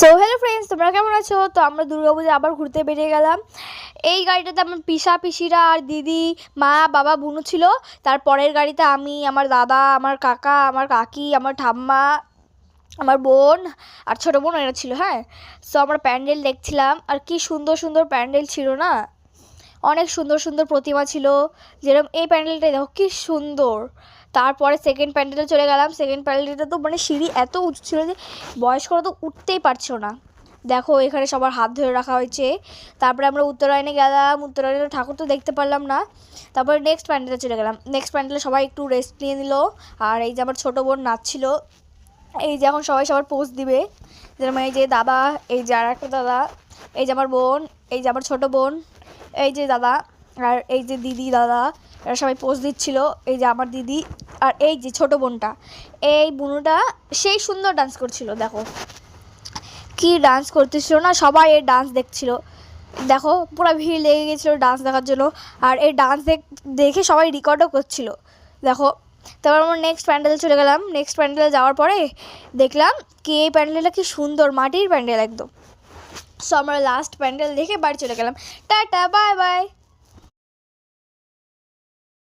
So hello friends, তোমরা কেমন আছো? তো আমরা দুর্গাপুজো আবার ঘুরতে বেরিয়ে গেলাম। এই গাড়িটাতে আমার পিসিরা আর দিদি, মা, বাবা, বুনু ছিল। তারপরের গাড়িতে আমি, আমার দাদা, আমার কাকা, আমার কাকি, আমার ঠাম্মা, আমার বোন আর ছোটো বোন এরা ছিল। হ্যাঁ, সো আমরা প্যান্ডেল দেখছিলাম, আর কি সুন্দর সুন্দর প্যান্ডেল ছিল না, অনেক সুন্দর সুন্দর প্রতিমা ছিল। যেরকম এই প্যান্ডেলটাই দেখো কি সুন্দর। তারপরে সেকেন্ড প্যান্ডেলে চলে গেলাম। সেকেন্ড প্যান্ডেলটা তো মানে সিঁড়ি এত উঁচু ছিল যে বয়স্করা তো উঠতেই পারছো না। দেখো এখানে সবার হাত ধরে রাখা হয়েছে। তারপরে আমরা উত্তরায়ণে গেলাম, উত্তরায়ণের ঠাকুর তো দেখতে পারলাম না। তারপরে নেক্সট প্যান্ডেলে চলে গেলাম। নেক্সট প্যান্ডেলে সবাই একটু রেস্ট নিয়ে নিল। আর এই যে আমার ছোটো বোন নাচছিল। এই যে এখন সবাই সবার পোজ দিবে। যেরকম এই যে দাদা, এই যে আর একটা দাদা, এই যে আমার বোন, এই যে আমার ছোটো বোন, এই যে দাদা, আর এই যে দিদি দাদা, এরা সবাই পোজ দিচ্ছিল। এই যে আমার দিদি, আর এই যে ছোটো বোনটা, এই বুনুটা সেই সুন্দর ডান্স করছিল। দেখো কি ডান্স করতেছিল না, সবাই এই ডান্স দেখছিল। দেখো পুরো ভিড় লেগে গেছিলো ডান্স দেখার জন্য। আর এই ডান্স দেখে সবাই রেকর্ডও করছিল। দেখো, তারপর আমরা নেক্সট প্যান্ডেলে চলে গেলাম। নেক্সট প্যান্ডেলে যাওয়ার পরে দেখলাম কি এই প্যান্ডেলটা কি সুন্দর, মাটির প্যান্ডেল একদম। সো আমরা লাস্ট প্যান্ডেল দেখে বাড়ি চলে গেলাম। Tata, bye bye.